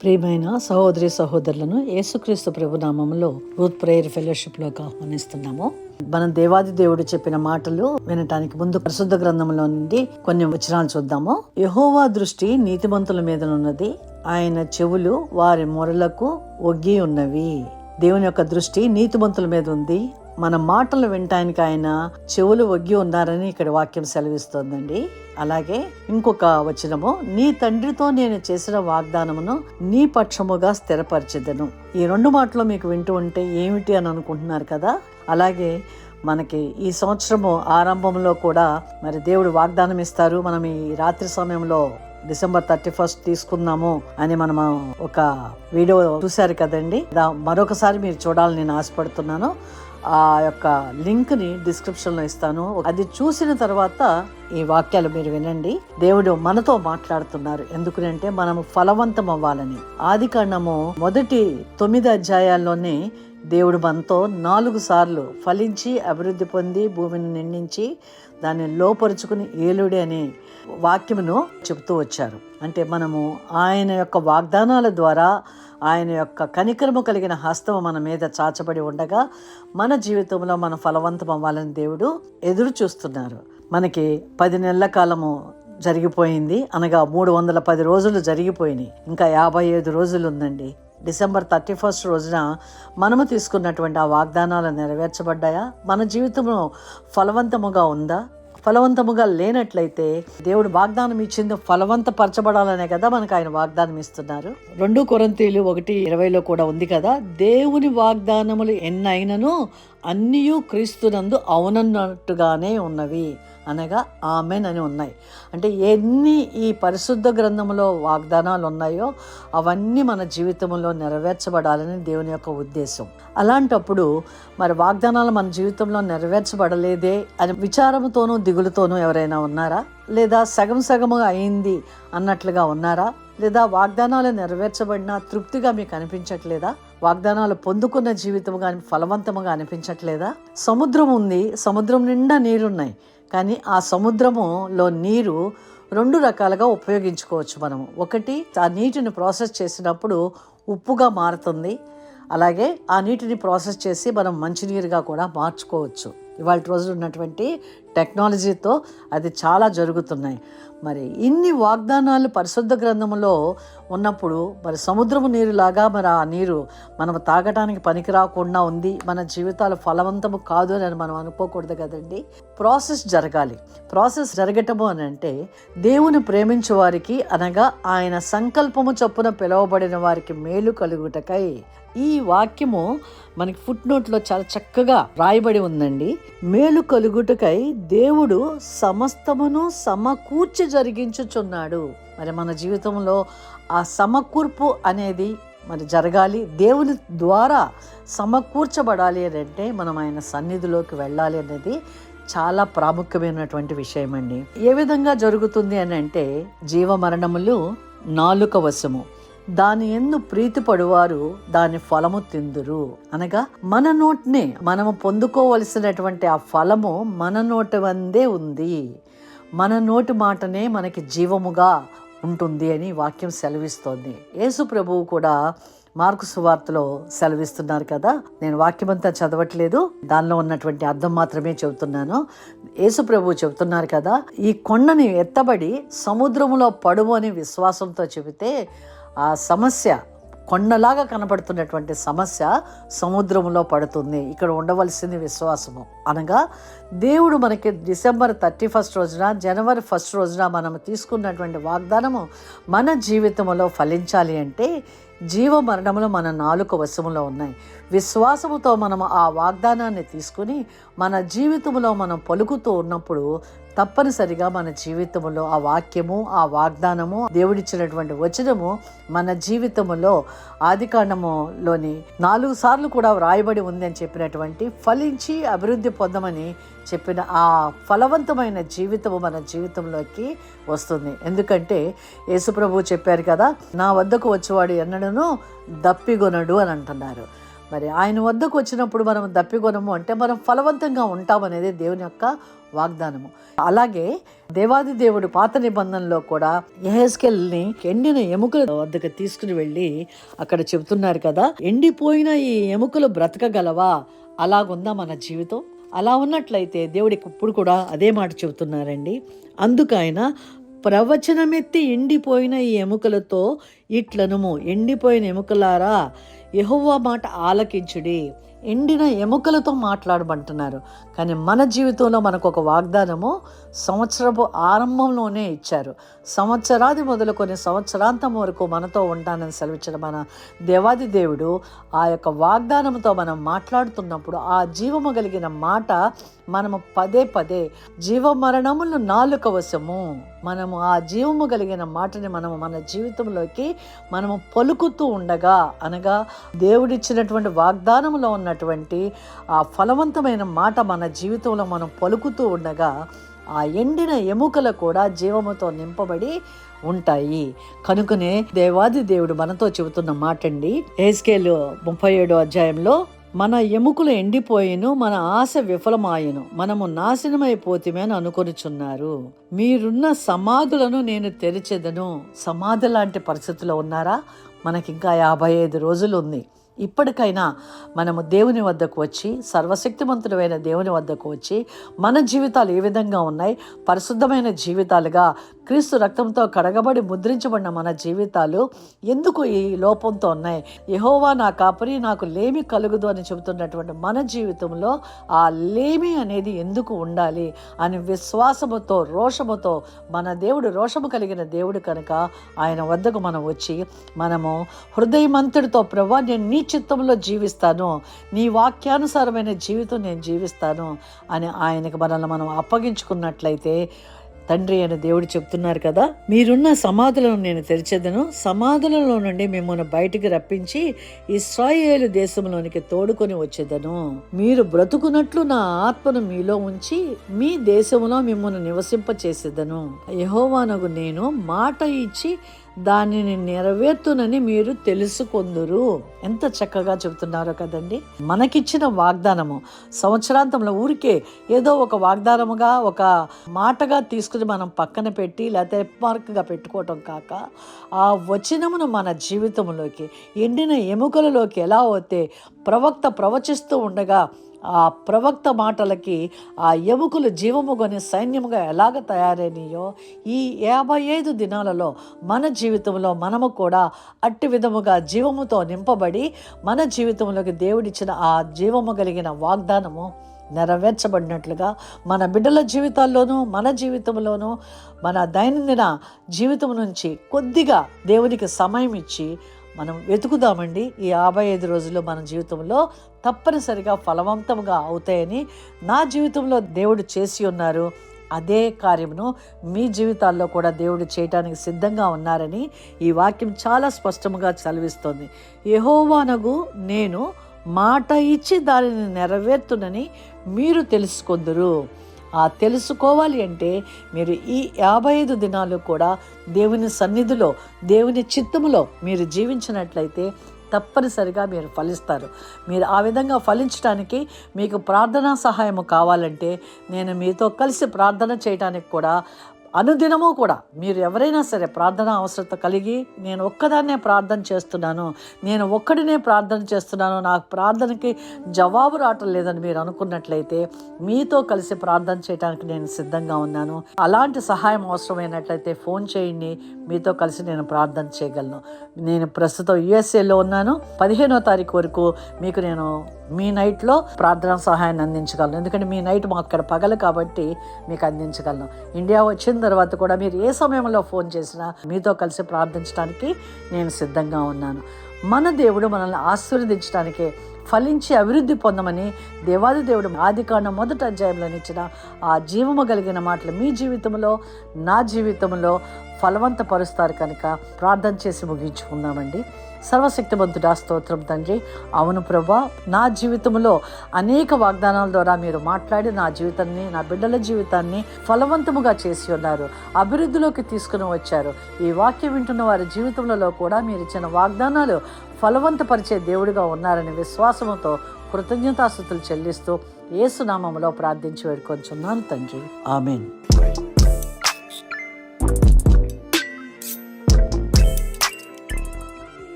ప్రియమైన సహోదరి సహోదరులను యేసుక్రీస్తు ప్రభు నామములో రూత్ ప్రేయర్ ఫెలోషిప్ లోకి ఆహ్వానిస్తున్నాము. మనం దేవాది దేవుడు చెప్పిన మాటలు వినటానికి ముందు పరిశుద్ధ గ్రంథంలో నుండి కొన్ని వచనాలు చూద్దాము. యెహోవా దృష్టి నీతిమంతుల మీద ఉన్నది, ఆయన చెవులు వారి మొరలకు ఒగ్గి ఉన్నవి. దేవుని యొక్క దృష్టి నీతిమంతుల మీద ఉంది. మన మాటలు వినటానికి ఆయన చెవులు ఒగ్గి ఉన్నారని ఇక్కడ వాక్యం సెలవిస్తోందండి. అలాగే ఇంకొక వచనము, నీ తండ్రితో నేను చేసిన వాగ్దానమును నీ పక్షముగా స్థిరపరిచెదను. ఈ రెండు మాటలు మీకు వింటూ ఉంటే ఏమిటి అని అనుకుంటున్నారు కదా. అలాగే మనకి ఈ సంవత్సరము ఆరంభంలో కూడా మరి దేవుడు వాగ్దానం ఇస్తారు. మనం ఈ రాత్రి సమయంలో December 31 తీసుకుందాము అని మనం ఒక వీడియో చూశారు కదండి. మరొకసారి మీరు చూడాలని నేను ఆశపడుతున్నాను. ఆ యొక్క లింక్ ని డిస్క్రిప్షన్ లో ఇస్తాను. అది చూసిన తర్వాత ఈ వాక్యాలు మీరు వినండి. దేవుడు మనతో మాట్లాడుతున్నారు. ఎందుకంటే మనము ఫలవంతం అవ్వాలని. ఆదికాండము మొదటి 9 అధ్యాయాల్లోనే దేవుడు మనతో 4 సార్లు ఫలించి అభివృద్ధి పొంది భూమిని నిండించి దాన్ని లోపరుచుకుని ఏలుడి అనే వాక్యమును చెబుతూ వచ్చారు. అంటే మనము ఆయన యొక్క వాగ్దానాల ద్వారా ఆయన యొక్క కనికరము కలిగిన హస్తము మన మీద చాచబడి ఉండగా మన జీవితంలో మనం ఫలవంతం అవ్వాలని దేవుడు ఎదురు చూస్తున్నారు. మనకి 10 నెలల కాలము జరిగిపోయింది, అనగా 310 రోజులు జరిగిపోయినాయి. ఇంకా 55 రోజులు ఉందండి. December 31 రోజున మనము తీసుకున్నటువంటి ఆ వాగ్దానాలు నెరవేర్చబడ్డాయా? మన జీవితంలో ఫలవంతముగా ఉందా? ఫలవంతముగా లేనట్లయితే దేవుడు వాగ్దానం ఇచ్చింది ఫలవంతపరచబడాలనే కదా మనకు ఆయన వాగ్దానం ఇస్తున్నారు. 2 కొరింథీయులు 1:20 కూడా ఉంది కదా, దేవుని వాగ్దానములు ఎన్నైనను అన్నియు క్రీస్తునందు అవునన్నట్టుగానే ఉన్నవి, అనగా ఆమెన్ అని ఉన్నాయి. అంటే ఎన్ని ఈ పరిశుద్ధ గ్రంథంలో వాగ్దానాలు ఉన్నాయో అవన్నీ మన జీవితంలో నెరవేర్చబడాలని దేవుని యొక్క ఉద్దేశం. అలాంటప్పుడు మరి వాగ్దానాలు మన జీవితంలో నెరవేర్చబడలేదే అని విచారంతోనూ దిగులుతోనూ ఎవరైనా ఉన్నారా? లేదా సగం సగముగా అయింది అన్నట్లుగా ఉన్నారా? లేదా వాగ్దానాలు నెరవేర్చబడినా తృప్తిగా మీకు అనిపించట్లేదా? వాగ్దానాలు పొందుకున్న జీవితం కానీ ఫలవంతముగా అనిపించట్లేదా? సముద్రం ఉంది, సముద్రం నిండా నీరున్నాయి, కానీ ఆ సముద్రములో నీరు 2 రకాలుగా ఉపయోగించుకోవచ్చు మనము. ఒకటి, ఆ నీటిని ప్రాసెస్ చేసినప్పుడు ఉప్పుగా మారుతుంది. అలాగే ఆ నీటిని ప్రాసెస్ చేసి మనం మంచినీరుగా కూడా మార్చుకోవచ్చు. ఇవాళ రోజు ఉన్నటువంటి టెక్నాలజీతో అది చాలా జరుగుతున్నాయి. మరి ఇన్ని వాగ్దానాలు పరిశుద్ధ గ్రంథంలో ఉన్నప్పుడు మరి సముద్రము నీరులాగా మరి ఆ నీరు మనం తాగటానికి పనికిరాకుండా ఉంది, మన జీవితాలు ఫలవంతము కాదు అని మనం అనుకోకూడదు కదండి. ప్రాసెస్ జరగాలి. ప్రాసెస్ జరగటము అని అంటే దేవుని ప్రేమించే వారికి, అనగా ఆయన సంకల్పము చొప్పున పిలువబడిన వారికి మేలు కలుగుటకై. ఈ వాక్యము మనకి ఫుట్ నోట్లో చాలా చక్కగా రాయబడి ఉందండి. మేలు కలుగుటకై దేవుడు సమస్తమును సమకూర్చి జరిగించుచున్నాడు. మరి మన జీవితంలో ఆ సమకూర్పు అనేది మరి జరగాలి. దేవుని ద్వారా సమకూర్చబడాలి అని అంటే మనం ఆయన సన్నిధిలోకి వెళ్ళాలి అనేది చాలా ప్రాముఖ్యమైనటువంటి విషయం అండి. ఏ విధంగా జరుగుతుంది అని అంటే, జీవ మరణములు నాలుక వశము, దాని యందు ప్రీతి పడువారు దాని ఫలము తిందురు. అనగా మన నోటినే మనము పొందుకోవలసినటువంటి ఆ ఫలము మన నోటి వందే ఉంది. మన నోటి మాటనే మనకి జీవముగా ఉంటుంది అని వాక్యం సెలవిస్తోంది. యేసు ప్రభువు కూడా మార్కు సువార్తలో సెలవిస్తున్నారు కదా. నేను వాక్యమంతా చదవట్లేదు, దానిలో ఉన్నటువంటి అర్థం మాత్రమే చెబుతున్నాను. యేసు ప్రభువు చెబుతున్నారు కదా, ఈ కొండని ఎత్తబడి సముద్రములో పడుము అని విశ్వాసంతో చెబితే ఆ సమస్య, కొండలాగా కనబడుతున్నటువంటి సమస్య సముద్రంలో పడుతుంది. ఇక్కడ ఉండవలసింది విశ్వాసము. అనగా దేవుడు మనకి December 31 రోజున, January 1 రోజున మనం తీసుకున్నటువంటి వాగ్దానము మన జీవితంలో ఫలించాలి అంటే జీవ మరణములు మన నాలుక వశములో ఉన్నాయి. విశ్వాసముతో మనము ఆ వాగ్దానాన్ని తీసుకుని మన జీవితంలో మనం పలుకుతూ ఉన్నప్పుడు తప్పనిసరిగా మన జీవితంలో ఆ వాక్యము, ఆ వాగ్దానము, దేవుడిచ్చినటువంటి వచనము మన జీవితంలో ఆదికాండములోని 4 సార్లు కూడా వ్రాయబడి ఉంది అని చెప్పినటువంటి ఫలించి అభివృద్ధి పొందమని చెప్పిన ఆ ఫలవంతమైన జీవితము మన జీవితంలోకి వస్తుంది. ఎందుకంటే యేసుప్రభువు చెప్పారు కదా, నా వద్దకు వచ్చేవాడు ఎన్నడూను దప్పిగొనడు అని అంటున్నారు. మరి ఆయన వద్దకు వచ్చినప్పుడు మనం దప్పికొనము అంటే మనం ఫలవంతంగా ఉంటామనేది దేవుని యొక్క వాగ్దానము. అలాగే దేవాది దేవుడు పాత నిబంధనలో కూడా యెహెజ్కేలుని ఎండిన ఎముకల వద్దకు తీసుకుని వెళ్ళి అక్కడ చెబుతున్నారు కదా, ఎండిపోయిన ఈ ఎముకలు బ్రతకగలవా? అలాగుందా మన జీవితం? అలా ఉన్నట్లయితే దేవుడికి ఇప్పుడు కూడా అదే మాట చెబుతున్నారండి. అందుకు ఆయన ప్రవచనమెత్తి ఎండిపోయిన ఈ ఎముకలతో ఇట్లనుము, ఎండిపోయిన ఎముకలారా యెహోవా మాట ఆలకించుడి. ఎండిన ఎముకలతో మాట్లాడమంటున్నారు. కానీ మన జీవితంలో మనకు ఒక వాగ్దానము సంవత్సరపు ఆరంభంలోనే ఇచ్చారు. సంవత్సరాది మొదలుకొని సంవత్సరాంతం వరకు మనతో ఉంటానని సెలవిచ్చిన మన దేవాది దేవుడు ఆ యొక్క వాగ్దానంతో మనం మాట్లాడుతున్నప్పుడు ఆ జీవము కలిగిన మాట మనము పదే పదే జీవమరణములు నాలుక వశము, మనము ఆ జీవము కలిగిన మాటని మనము మన జీవితంలోకి మనము పలుకుతూ ఉండగా, అనగా దేవుడిచ్చినటువంటి వాగ్దానంలో ఉన్నటువంటి ఆ ఫలవంతమైన మాట మన జీవితంలో మనం పలుకుతూ ఉండగా ఆ ఎండిన ఎముకలు కూడా జీవముతో నింపబడి ఉంటాయి. కనుకనే దేవాది దేవుడు మనతో చెబుతున్న మాట అండి, యెహెజ్కేలు 37వ అధ్యాయంలో, మన ఎముకలు ఎండిపోయిను, మన ఆశ విఫలమాయను, మనము నాశనమైపోతిమే అని అనుకొనిచున్నారు. మీరున్న సమాధులను నేను తెరిచెదను. సమాధి లాంటి పరిస్థితిలో ఉన్నారా? మనకింకా 55 రోజులు ఉంది. ఇప్పటికైనా మనము దేవుని వద్దకు వచ్చి, సర్వశక్తిమంతుడైన దేవుని వద్దకు వచ్చి, మన జీవితాలు ఏ విధంగా ఉన్నాయి, పరిశుద్ధమైన జీవితాలుగా క్రీస్తు రక్తంతో కడగబడి ముద్రించబడిన మన జీవితాలు ఎందుకు ఈ లోపంతో ఉన్నాయి? యెహోవా నా కాపరి, నాకు లేమి కలుగుదు అని చెబుతున్నటువంటి మన జీవితంలో ఆ లేమి అనేది ఎందుకు ఉండాలి అని విశ్వాసముతో, రోషముతో, మన దేవుడు రోషము కలిగిన దేవుడు కనుక ఆయన వద్దకు మనం వచ్చి మనము హృదయమంతుడితో, ప్రభువా నేను నీ చిత్తంలో జీవిస్తాను, నీ వాక్యానుసారమైన జీవితం నేను జీవిస్తాను అని ఆయనకు మనల్ని మనం అప్పగించుకున్నట్లయితే, తండ్రి అని దేవుడు చెప్తున్నారు కదా, మీరున్న సమాధులను నేను తెరిచెదను, సమాధులలో నుండి మిమ్మల్ని బయటికి రప్పించి ఇశ్రాయేలు దేశంలోనికి తోడుకొని వచ్చేదను. మీరు బ్రతుకున్నట్లు నా ఆత్మను మీలో ఉంచి మీ దేశంలో మిమ్మల్ని నివసింప చేసేదను. యెహోవానగు నేను మాట ఇచ్చి దానిని నెరవేర్తునని మీరు తెలుసుకొందురు. ఎంత చక్కగా చెబుతున్నారో కదండి. మనకిచ్చిన వాగ్దానము సంవత్సరాంతంలో ఊరికే ఏదో ఒక వాగ్దానముగా, ఒక మాటగా తీసుకుని మనం పక్కన పెట్టి లేకపోతే మార్క్గా పెట్టుకోవటం కాక, ఆ వచనమును మన జీవితంలోకి, ఎండిన ఎముకలలోకి ఎలా అయితే ప్రవక్త ప్రవచిస్తూ ఉండగా ఆ ప్రవక్త మాటలకి ఆ ఎముకలు జీవము కొని సైన్యముగా ఎలాగ తయారైనయో, ఈ 55 దినాలలో మన జీవితంలో మనము కూడా అట్టి విధముగా జీవముతో నింపబడి మన జీవితంలోకి దేవుడిచ్చిన ఆ జీవము కలిగిన వాగ్దానము నెరవేర్చబడినట్లుగా మన బిడ్డల జీవితాల్లోనూ, మన జీవితంలోనూ, మన దైనందిన జీవితం నుంచి కొద్దిగా దేవునికి సమయం ఇచ్చి మనం వెతుకుదామండి. ఈ 55 రోజులు మన జీవితంలో తప్పనిసరిగా ఫలవంతంగా అవుతాయని నా జీవితంలో దేవుడు చేసి ఉన్నారు. అదే కార్యమును మీ జీవితాల్లో కూడా దేవుడు చేయటానికి సిద్ధంగా ఉన్నారని ఈ వాక్యం చాలా స్పష్టంగా చదివిస్తోంది. యెహోవానగు నేను మాట ఇచ్చి దానిని నెరవేర్తునని మీరు తెలుసుకొందురు. ఆ తెలుసుకోవాలి అంటే మీరు ఈ 55 దినాలు కూడా దేవుని సన్నిధిలో, దేవుని చిత్తములో మీరు జీవించినట్లయితే తప్పనిసరిగా మీరు ఫలిస్తారు. మీరు ఆ విధంగా ఫలించడానికి మీకు ప్రార్థనా సహాయము కావాలంటే నేను మీతో కలిసి ప్రార్థన చేయడానికి కూడా అనుదినము కూడా మీరు ఎవరైనా సరే ప్రార్థన అవసరత కలిగి, నేను ఒక్కదాన్నే ప్రార్థన చేస్తున్నాను, నేను ఒక్కడినే ప్రార్థన చేస్తున్నాను, నాకు ప్రార్థనకి జవాబు రావటం లేదని మీరు అనుకున్నట్లయితే మీతో కలిసి ప్రార్థన చేయడానికి నేను సిద్ధంగా ఉన్నాను. అలాంటి సహాయం అవసరమైనట్లయితే ఫోన్ చేయండి, మీతో కలిసి నేను ప్రార్థన చేయగలను. నేను ప్రస్తుతం USA ఉన్నాను. 15వ తారీఖు వరకు మీకు నేను మీ నైట్లో ప్రార్థనా సహాయాన్ని అందించగలను. ఎందుకంటే మీ నైట్ మాకు అక్కడ పగలు కాబట్టి మీకు అందించగలను. ఇండియా వచ్చిన తర్వాత కూడా మీరు ఏ సమయంలో ఫోన్ చేసినా మీతో కలిసి ప్రార్థించడానికి నేను సిద్ధంగా ఉన్నాను. మన దేవుడు మనల్ని ఆశీర్వదించడానికే, ఫలించి అభివృద్ధి పొందమని దేవాది దేవుడు ఆదికాండం 1వ అధ్యాయంలో ఇచ్చిన ఆ జీవము కలిగిన మాటలు మీ జీవితంలో, నా జీవితంలో ఫలవంతపరుస్తారు కనుక ప్రార్థన చేసి ముగించుకుందామండి. సర్వశక్తిమంతుడా స్తోత్రం తండ్రి. అవును ప్రభా, నా జీవితంలో అనేక వాగ్దానాల ద్వారా మీరు మాట్లాడి నా జీవితాన్ని, నా బిడ్డల జీవితాన్ని ఫలవంతముగా చేసి ఉన్నారు, అభివృద్ధిలోకి తీసుకుని వచ్చారు. ఈ వాక్యం వింటున్న వారి జీవితంలో కూడా మీరు ఇచ్చిన వాగ్దానాలు ఫలవంతపరిచే దేవుడిగా ఉన్నారని విశ్వాసముతో కృతజ్ఞతాస్తుతులు చెల్లిస్తూ యేసు నామములో ప్రార్థించి వేడుకొంచున్నాను తండ్రి. ఆమేన్.